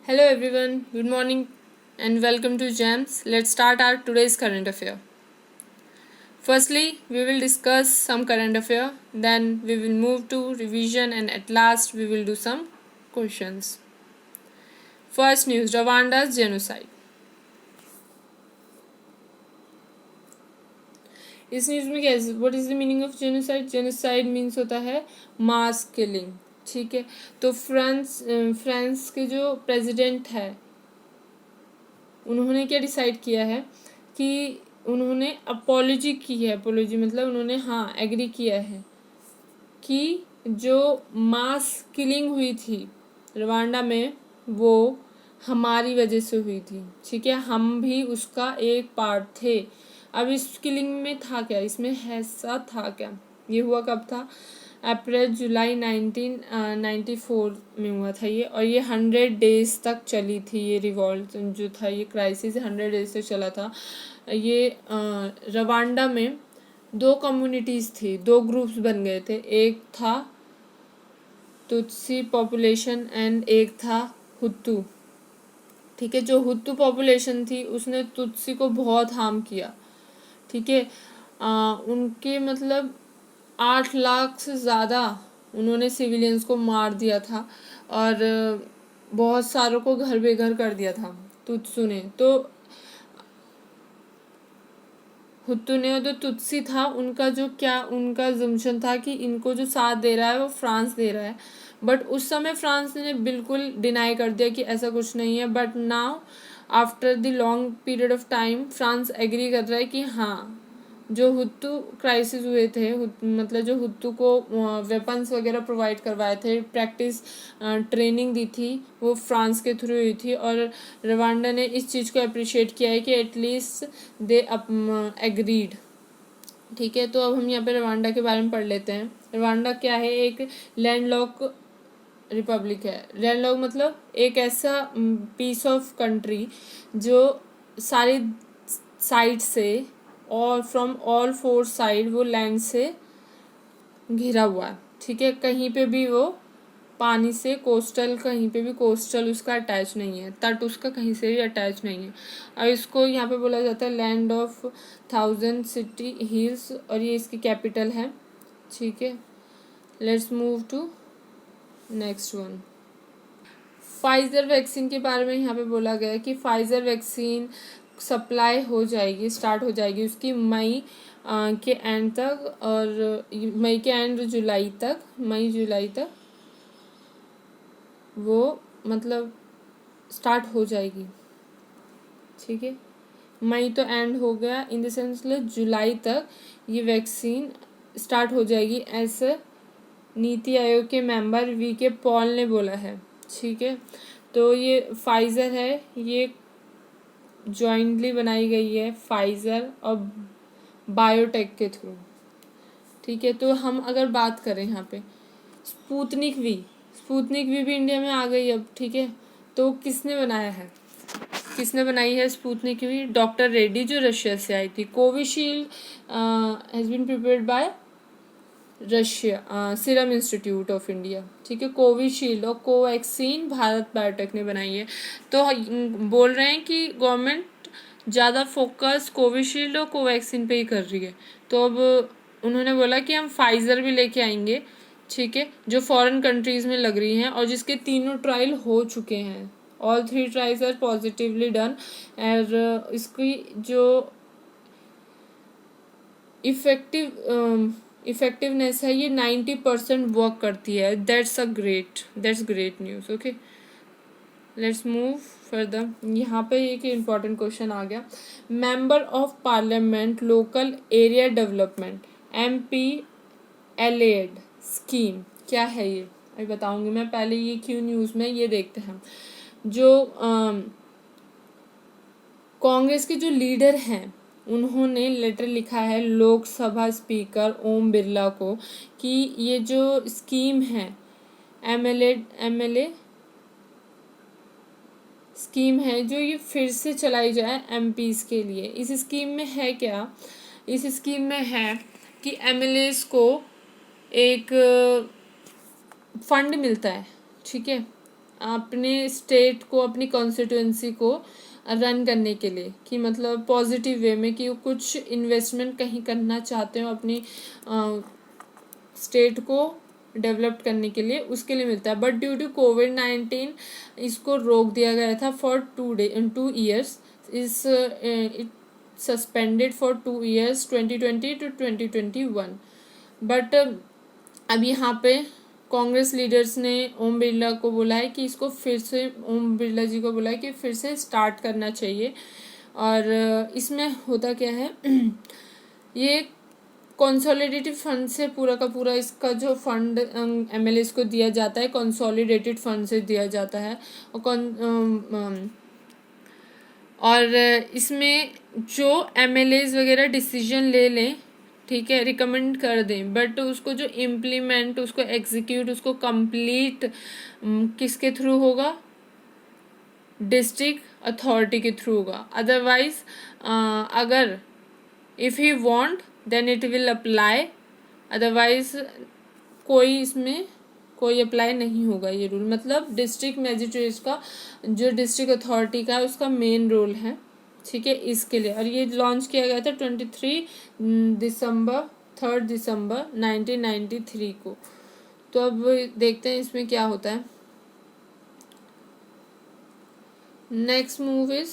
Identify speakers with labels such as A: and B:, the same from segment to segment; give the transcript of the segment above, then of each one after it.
A: Hello everyone, good morning and welcome to GEMS. Let's start our today's current affair. Firstly, we will discuss some current affair, then we will move to revision and at last we will do some questions. First news, Rwanda's genocide. इस news में क्या है, what is the meaning of genocide? Genocide means होता है mass killing, ठीक है। तो France के जो प्रेसिडेंट है उन्होंने क्या डिसाइड किया है कि उन्होंने अपोलॉजी की है। अपोलॉजी मतलब उन्होंने एग्री किया है कि जो मास किलिंग हुई थी रवांडा में वो हमारी वजह से हुई थी, ठीक है। हम भी उसका एक पार्ट थे। अब इस किलिंग में था क्या, इसमें ऐसा था क्या? ये हुआ कब था? अप्रैल जुलाई 1994 में हुआ था ये, और ये 100 डेज तक चली थी। ये रिवॉल्ट जो था, ये क्राइसिस 100 डेज तक चला था। ये रवांडा में दो कम्युनिटीज़ थी, दो ग्रुप्स बन गए थे। एक था तुत्सी पॉपुलेशन एंड एक था हुतू, ठीक है। जो हुतू पॉपुलेशन थी उसने तुत्सी को बहुत हार्म किया, ठीक है। उनके मतलब 8 लाख से ज़्यादा उन्होंने सिविलियंस को मार दिया था और बहुत सारों को घर बेघर कर दिया था तुत्सू ने। तो हुतू ने, जो तुत्सी था उनका उनका जम्पशन था कि इनको जो साथ दे रहा है वो फ्रांस दे रहा है। बट उस समय फ्रांस ने बिल्कुल डिनाई कर दिया कि ऐसा कुछ नहीं है। But now after the long period of time France agree कर रहा है कि जो हुतू क्राइसिस हुए थे, मतलब जो हुतू को वेपन्स वगैरह प्रोवाइड करवाए थे, प्रैक्टिस ट्रेनिंग दी थी, वो फ्रांस के थ्रू हुई थी। और रवांडा ने इस चीज़ को अप्रिशिएट किया है कि एटलीस्ट दे एग्रीड, ठीक है। तो अब हम यहाँ पे रवांडा के बारे में पढ़ लेते हैं। रवांडा क्या है? एक लैंडलॉक रिपब्लिक है। लैंडलॉक मतलब एक ऐसा पीस ऑफ कंट्री जो सारी साइड से और फ्रॉम ऑल 4 साइड वो लैंड से घिरा हुआ है, ठीक है। कहीं पे भी वो पानी से कोस्टल, कहीं पे भी कोस्टल उसका अटैच नहीं है, तट उसका कहीं से भी अटैच नहीं है। और इसको यहाँ पे बोला जाता है लैंड ऑफ 1000 सिटी हिल्स, और ये इसकी कैपिटल है, ठीक है। Let's move to next one. Pfizer vaccine के बारे में यहाँ पे बोला गया है कि फाइजर वैक्सीन सप्लाई हो जाएगी, स्टार्ट हो जाएगी उसकी मई के एंड तक, और मई के एंड जुलाई तक, मई जुलाई तक वो मतलब स्टार्ट हो जाएगी, ठीक है। मई तो एंड हो गया, इन द सेंस जुलाई तक ये वैक्सीन स्टार्ट हो जाएगी, ऐसे नीति आयोग के मेंबर वी.के. पॉल ने बोला है, ठीक है। तो ये फाइजर है, ये जॉइंटली बनाई गई है फाइजर और बायोटेक के थ्रू, ठीक है। तो हम अगर बात करें यहाँ पे स्पुतनिक वी भी इंडिया में आ गई अब, ठीक है। तो किसने बनाया है, किसने बनाई है स्पुतनिक वी? डॉक्टर रेड्डी, जो रशिया से आई थी। Covishield has been prepared by Russia Serum Institute of India, ठीक है। कोविशील्ड और कोवैक्सीन भारत बायोटेक ने बनाई है। तो बोल रहे हैं कि गवर्नमेंट ज़्यादा फोकस कोविशील्ड और कोवैक्सीन पे ही कर रही है। तो अब उन्होंने बोला कि हम फाइजर भी लेके आएंगे, ठीक है, जो फॉरेन कंट्रीज़ में लग रही हैं और जिसके तीनों ट्रायल हो चुके हैं। All 3 trials are positively done. और इसकी जो इफेक्टिवनेस है ये 90% वर्क करती है। That's great news. Okay, let's move further. यहाँ पे एक इम्पॉर्टेंट क्वेश्चन आ गया। Member of parliament local area development MPLAD scheme क्या है ये? अभी बताऊंगी मैं, पहले ये क्यों न्यूज़ में ये देखते हैं। जो कांग्रेस के जो लीडर हैं उन्होंने लेटर लिखा है लोकसभा स्पीकर ओम बिरला को कि ये जो स्कीम है MLA स्कीम है, जो ये फिर से चलाई जाए MPs के लिए। इस स्कीम में है क्या? इस स्कीम में है कि MLAs को एक फंड मिलता है, ठीक है। अपने स्टेट को, अपनी कॉन्स्टिट्यूंसी को रन करने के लिए, कि मतलब पॉजिटिव वे में, कि वो कुछ इन्वेस्टमेंट कहीं करना चाहते हो अपनी स्टेट को डेवलप करने के लिए, उसके लिए मिलता है। बट ड्यू टू कोविड-19 इसको रोक दिया गया था फॉर 2 years। इस it suspended for 2 years 2020 to 2021। But अब यहाँ पे कांग्रेस लीडर्स ने ओम बिरला को बोला है कि इसको फिर से, ओम बिरला जी को बोला है कि फिर से स्टार्ट करना चाहिए। और इसमें होता क्या है ये कंसोलिडेटेड फंड से पूरा का पूरा इसका जो फंड एमएलएस को दिया जाता है, कंसोलिडेटेड फंड से दिया जाता है। और इसमें जो एमएलएस वगैरह डिसीजन ले लें, ठीक है, रिकमेंड कर दें, बट उसको जो इम्प्लीमेंट, उसको एग्जीक्यूट, उसको कंप्लीट किसके थ्रू होगा? डिस्ट्रिक्ट अथॉरिटी के थ्रू होगा। अदरवाइज अगर if he want then it will apply, otherwise कोई इसमें कोई अप्लाई नहीं होगा ये रूल। मतलब डिस्ट्रिक्ट मजिस्ट्रेट का, जो डिस्ट्रिक्ट अथॉरिटी का है, उसका मेन रोल है, ठीक है, इसके लिए। और ये लॉन्च किया गया था 3 दिसंबर 1993 को। तो अब देखते हैं इसमें क्या होता है। नेक्स्ट मूव इज,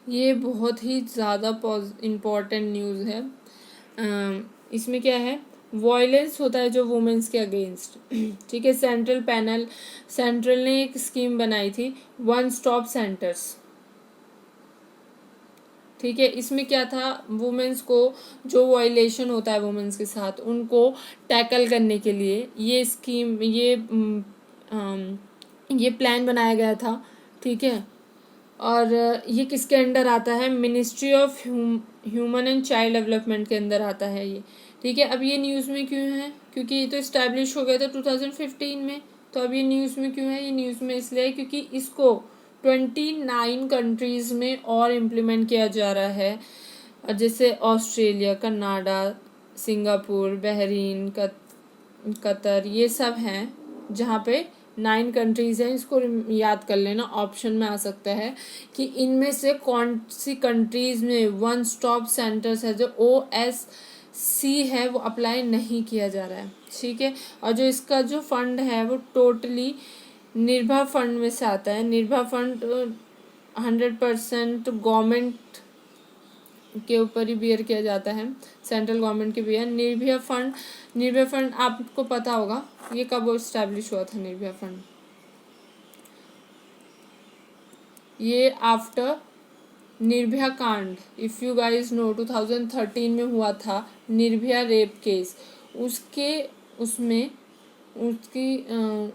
A: ये बहुत ही ज़्यादा इम्पॉर्टेंट न्यूज़ है। इसमें क्या है, वायलेंस होता है जो वुमेन्स के अगेंस्ट, ठीक है। सेंट्रल ने एक स्कीम बनाई थी, वन स्टॉप सेंटर्स, ठीक है। इसमें क्या था, वुमेन्स को जो वायलेशन होता है वुमेन्स के साथ, उनको टैकल करने के लिए ये स्कीम, ये प्लान बनाया गया था, ठीक है। और ये किसके अंडर आता है? Ministry of human and child development के अंदर आता है ये, ठीक है। अब ये न्यूज़ में क्यों है? क्योंकि ये तो इस्टेब्लिश हो गया था 2015 में। तो अब ये न्यूज़ में क्यों है? ये न्यूज़ में इसलिए है क्योंकि इसको 29 कंट्रीज़ में और इम्प्लीमेंट किया जा रहा है, जैसे Australia, Canada, Singapore, Bahrain, Qatar, ये सब हैं जहाँ पे 9 कंट्रीज़ हैं। इसको याद कर लेना, ऑप्शन में आ सकता है कि इनमें से कौन सी कंट्रीज़ में वन स्टॉप सेंटर्स है, जो OSC है, वो अप्लाई नहीं किया जा रहा है, ठीक है। और जो इसका जो फंड है वो टोटली निर्भया फंड में से आता है। निर्भया फंड 100% गवर्नमेंट के ऊपर ही बियर किया जाता है, सेंट्रल गवर्नमेंट के बियर। निर्भया फंड आपको पता होगा ये कब इस्टेब्लिश हुआ था। निर्भया फंड ये आफ्टर निर्भया कांड, इफ़ यू गाइज नो, 2013 में हुआ था निर्भया रेप केस।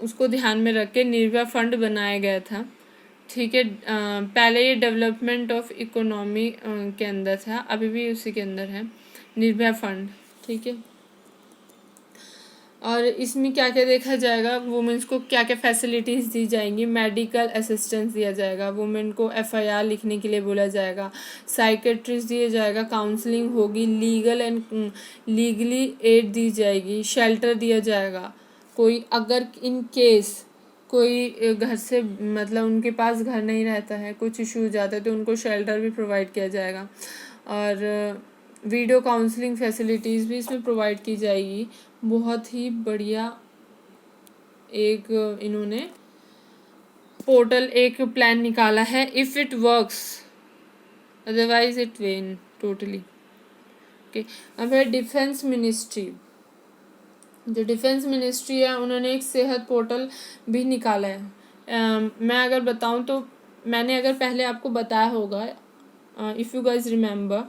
A: उसको ध्यान में रख के निर्भया फंड बनाया गया था, ठीक है। पहले ये डेवलपमेंट ऑफ इकोनॉमी के अंदर था, अभी भी उसी के अंदर है निर्भया फंड, ठीक है। और इसमें क्या क्या देखा जाएगा, वुमेन्स को क्या क्या फैसिलिटीज़ दी जाएंगी। मेडिकल असिस्टेंस दिया जाएगा, वुमेन को FIR लिखने के लिए बोला जाएगा, साइकेट्रिस्ट दिया जाएगा, काउंसलिंग होगी, लीगली एड दी जाएगी, शेल्टर दिया जाएगा। कोई अगर इन केस कोई घर से, मतलब उनके पास घर नहीं रहता है, कुछ इशू हो जाता है, तो उनको शेल्टर भी प्रोवाइड किया जाएगा। और वीडियो काउंसलिंग फैसिलिटीज़ भी इसमें प्रोवाइड की जाएगी। बहुत ही बढ़िया एक इन्होंने पोर्टल, एक प्लान निकाला है। If it works otherwise it when totally, okay. अब है डिफेंस मिनिस्ट्री। जो डिफेंस मिनिस्ट्री है, उन्होंने एक सेहत पोर्टल भी निकाला है। मैं अगर बताऊं तो, मैंने अगर पहले आपको बताया होगा, if you guys remember,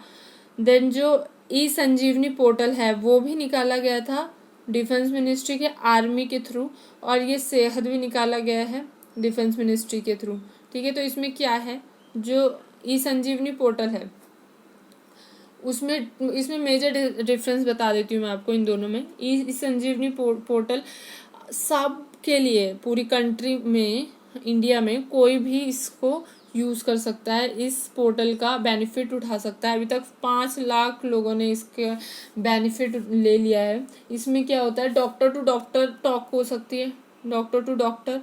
A: then जो संजीवनी पोर्टल है वो भी निकाला गया था डिफेंस मिनिस्ट्री के, आर्मी के थ्रू। और ये सेहत भी निकाला गया है डिफेंस मिनिस्ट्री के थ्रू, ठीक है। तो इसमें क्या है, जो संजीवनी पोर्टल है इसमें मेजर डिफरेंस बता देती हूँ मैं आपको इन दोनों में। संजीवनी पोर्टल सब के लिए, पूरी कंट्री में, इंडिया में कोई भी इसको यूज़ कर सकता है, इस पोर्टल का बेनिफिट उठा सकता है। अभी तक 5 लाख लोगों ने इसके बेनिफिट ले लिया है। इसमें क्या होता है, डॉक्टर टू डॉक्टर टॉक हो सकती है, डॉक्टर टू डॉक्टर,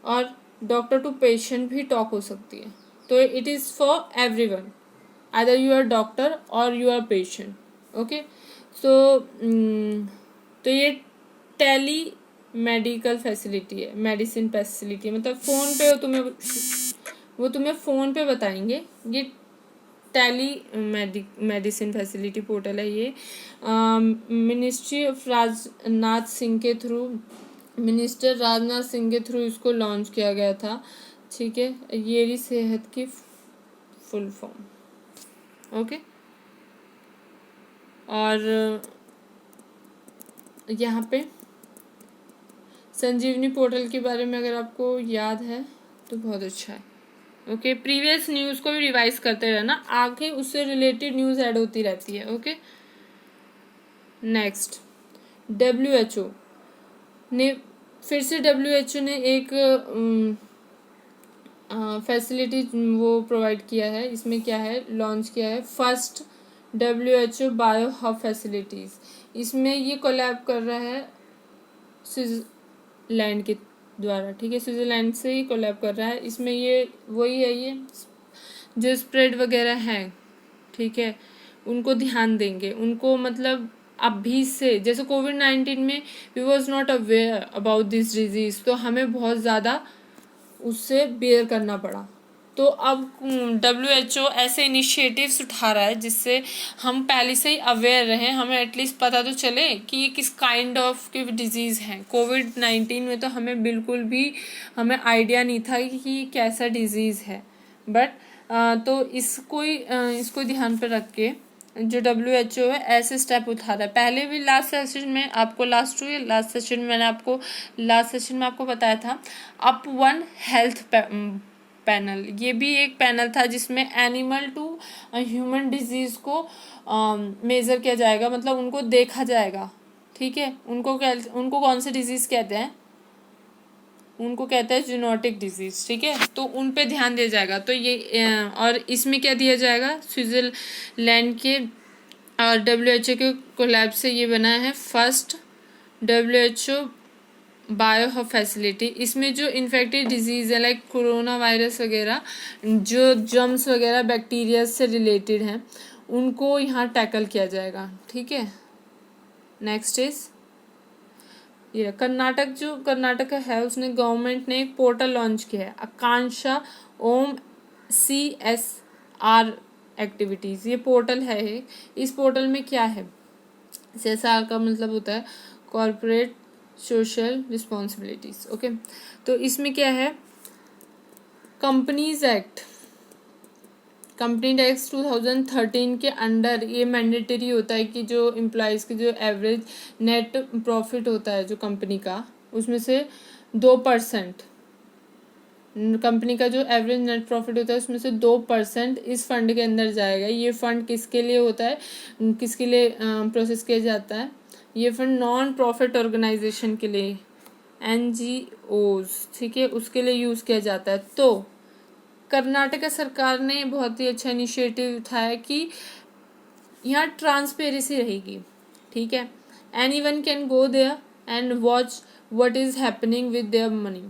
A: और डॉक्टर टू पेशेंट भी टॉक हो सकती है। तो it is for everyone, either you are doctor और you are patient. Okay, so तो ये टेली मेडिकल फैसिलिटी है, मेडिसिन फैसिलिटी है, मतलब फ़ोन पे वो तुम्हें फ़ोन पे बताएंगे। ये टेली मेडिसिन फैसिलिटी पोर्टल है ये। मिनिस्ट्री ऑफ राजनाथ सिंह के थ्रू, मिनिस्टर राजनाथ सिंह के थ्रू इसको लॉन्च किया गया था। ठीक है, ये भी सेहत की फुल फॉर्म। ओके, और यहाँ पे संजीवनी पोर्टल के बारे में अगर आपको याद है तो बहुत अच्छा है। ओके, प्रीवियस न्यूज़ को भी रिवाइज करते रहना, आगे उससे रिलेटेड न्यूज़ ऐड होती रहती है। ओके, नेक्स्ट WHO ने फिर से WHO ने एक फैसिलिटी वो प्रोवाइड किया है। इसमें क्या है, लॉन्च किया है first WHO bio hub facilities. इसमें ये कोलैब कर रहा है स्विट्ज़रलैंड के द्वारा। ठीक है, स्विट्ज़रलैंड से ही कोलैब कर रहा है। इसमें ये वही है, ये जो स्प्रेड वगैरह है, ठीक है, उनको ध्यान देंगे, उनको मतलब अभी से, जैसे कोविड-19 में we was not aware about this disease, तो हमें बहुत ज़्यादा उससे बेयर करना पड़ा। तो अब WHO ऐसे इनिशिएटिव्स उठा रहा है जिससे हम पहले से ही अवेयर रहें, हमें एटलीस्ट पता तो चले कि ये किस काइंड ऑफ की डिजीज़ है। कोविड-19 में तो हमें बिल्कुल भी हमें आइडिया नहीं था कि ये कैसा डिजीज़ है, बट तो इसको ध्यान पर रख के जो WHO है ऐसे स्टेप उठा रहा है। पहले भी लास्ट सेशन में आपको बताया था अप वन हेल्थ पैनल। ये भी एक पैनल था जिसमें एनिमल टू ह्यूमन डिजीज़ को मेज़र किया जाएगा, मतलब उनको देखा जाएगा। ठीक है, उनको कौन से डिजीज़ कहते हैं, उनको कहते हैं जूनोटिक डिजीज़। ठीक है, तो उन पे ध्यान दिया जाएगा। तो ये और इसमें क्या दिया जाएगा, स्विट्ज़रलैंड के और WHO के कोलैब से ये बना है first WHO bio hub facility. इसमें जो इन्फेक्टेड डिजीज़ है लाइक कोरोना वायरस वगैरह, जो जर्म्स वगैरह बैक्टीरिया से रिलेटेड हैं, उनको यहाँ टैकल किया जाएगा। ठीक है, नेक्स्ट इज ये कर्नाटक है, उसने गवर्नमेंट ने एक पोर्टल लॉन्च किया है, आकांक्षा ओम CSR एक्टिविटीज़। ये पोर्टल है। इस पोर्टल में क्या है, CSR का मतलब होता है कॉर्पोरेट सोशल रिस्पॉन्सिबिलिटीज़। ओके, तो इसमें क्या है, कंपनी एक्ट 2013 के अंडर ये मैंडेटरी होता है कि जो एम्प्लॉयज़ की जो एवरेज नेट प्रॉफिट होता है जो कंपनी का, उसमें से 2%, कंपनी का जो एवरेज नेट प्रॉफिट होता है उसमें से 2% इस फंड के अंदर जाएगा। ये फंड किसके लिए होता है, किसके लिए प्रोसेस किया जाता है, ये फंड नॉन प्रॉफिट ऑर्गेनाइजेशन के लिए, NGOs, ठीक है, उसके लिए यूज़ किया जाता है। तो कर्नाटक सरकार ने बहुत ही अच्छा इनिशिएटिव उठाया कि यहाँ ट्रांसपेरेंसी रहेगी। ठीक है, anyone can go there and watch what is happening with there money.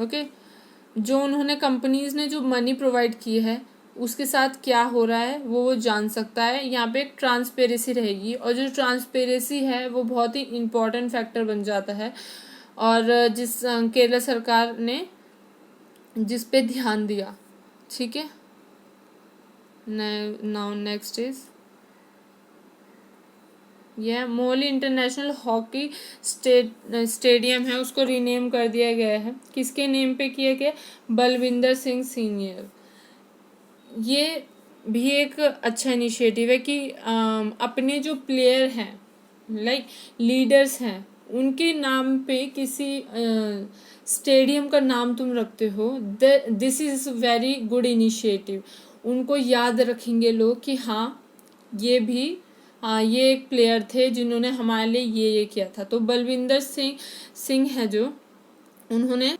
A: Okay, जो उन्होंने कंपनीज ने जो मनी प्रोवाइड की है उसके साथ क्या हो रहा है वो जान सकता है। यहाँ पे एक ट्रांसपेरेंसी रहेगी, और जो ट्रांसपेरेंसी है वो बहुत ही इम्पोर्टेंट फैक्टर बन जाता है, और जिस केरला सरकार ने जिस पे ध्यान दिया। ठीक है, नाउ नेक्स्ट इज यह मोहाली इंटरनेशनल हॉकी स्टेडियम है, उसको रीनेम कर दिया गया है। किसके नेम पे किया गया, बलविंदर सिंह सीनियर। ये भी एक अच्छा इनिशिएटिव है कि अपने जो प्लेयर हैं लाइक लीडर्स हैं उनके नाम पे किसी स्टेडियम का नाम तुम रखते हो, this is very good initiative. उनको याद रखेंगे लोग कि हाँ ये भी ये एक प्लेयर थे जिन्होंने हमारे लिए ये किया था। तो बलविंदर सिंह है जो उन्होंने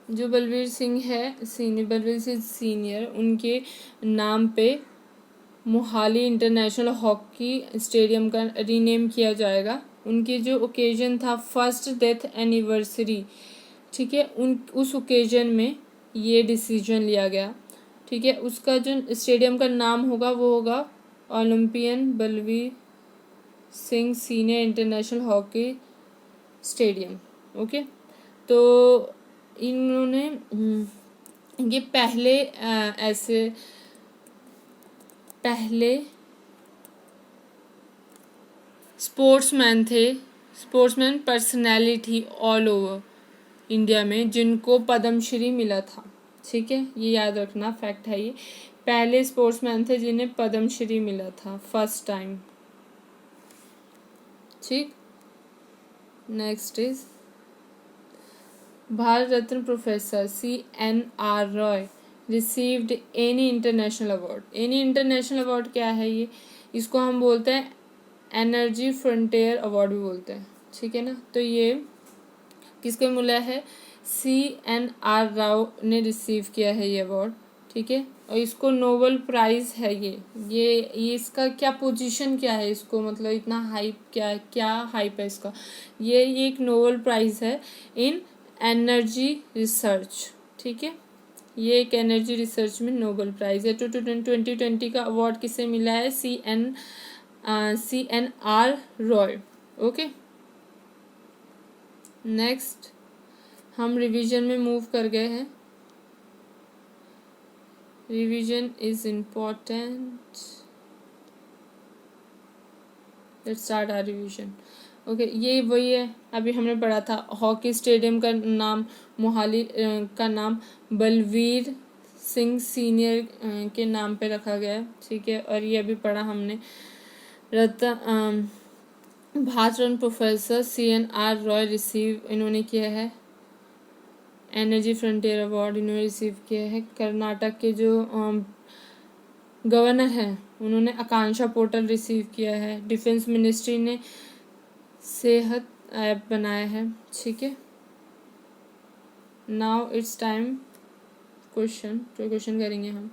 A: बलवीर सिंह सीनियर उनके नाम पे मोहाली इंटरनेशनल हॉकी स्टेडियम का रीनेम किया जाएगा। उनकी जो ओकेजन था फर्स्ट डेथ एनिवर्सरी, ठीक है, उस ओकेजन में ये डिसीजन लिया गया, ठीक है। उसका जो स्टेडियम का नाम होगा वो होगा Olympian Balbir Singh senior international hockey stadium. Okay, तो इन्होंने ये पहले sportsman personality all over India में जिनको पद्मश्री मिला था, ठीक है, ये याद रखना, फैक्ट है ये। पहले स्पोर्ट्समैन थे जिन्हें पद्मश्री मिला था फर्स्ट टाइम, ठीक। Next is Bharat Ratna professor CNR Roy received any international award. Any international award क्या है ये, इसको हम बोलते हैं एनर्जी फ्रंटियर अवार्ड भी बोलते हैं, ठीक है ना। तो ये किसको मिला है, CNR राव ने रिसीव किया है ये अवार्ड, ठीक है। और इसको नोबेल प्राइज है ये इसका क्या पोजीशन क्या है, इसको मतलब इतना हाइप क्या हाइप है इसका, ये एक नोबेल प्राइज है इन एनर्जी रिसर्च, ठीक है। ये एक एनर्जी रिसर्च में नोबेल प्राइज है। 2020 का अवार्ड किसे मिला है, CNR रॉय। ओके, नेक्स्ट हम रिवीजन में मूव कर गए हैं। Revision is important, let's start our revision. Okay, ये वही है अभी हमने पढ़ा था, हॉकी स्टेडियम का नाम मोहाली का नाम बलवीर सिंह सीनियर के नाम पे रखा गया है, ठीक है। और ये अभी पढ़ा हमने Bharat Ratna professor CNR Roy receive इन्होंने किया है एनर्जी फ्रंटियर अवार्ड, इन्होंने रिसीव किया है। कर्नाटक के जो गवर्नर हैं उन्होंने आकांक्षा पोर्टल रिसीव किया है। डिफेंस मिनिस्ट्री ने सेहत ऐप बनाया है, ठीक है। नाउ इट्स टाइम क्वेश्चन करेंगे हम।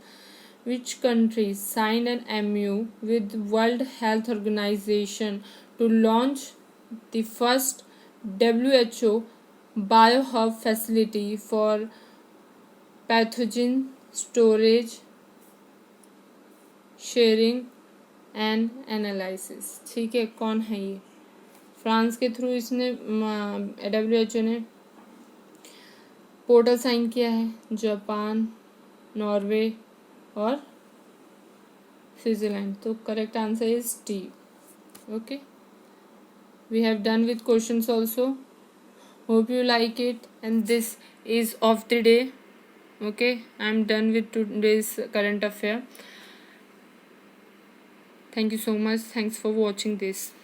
A: Which country signed an MOU with World Health Organization to launch the first WHO biohub facility for pathogen storage, sharing and analysis, ठीक है। कौन है ये, फ्रांस के थ्रू इसने WHO ने पोर्टल साइन किया है। जापान, नॉर्वे और स्विट्जरलैंड, तो correct answer is D। Okay, we have done with questions also. Hope you like it, and this is of the day. Okay, I'm done with today's current affair. Thank you so much. Thanks for watching this.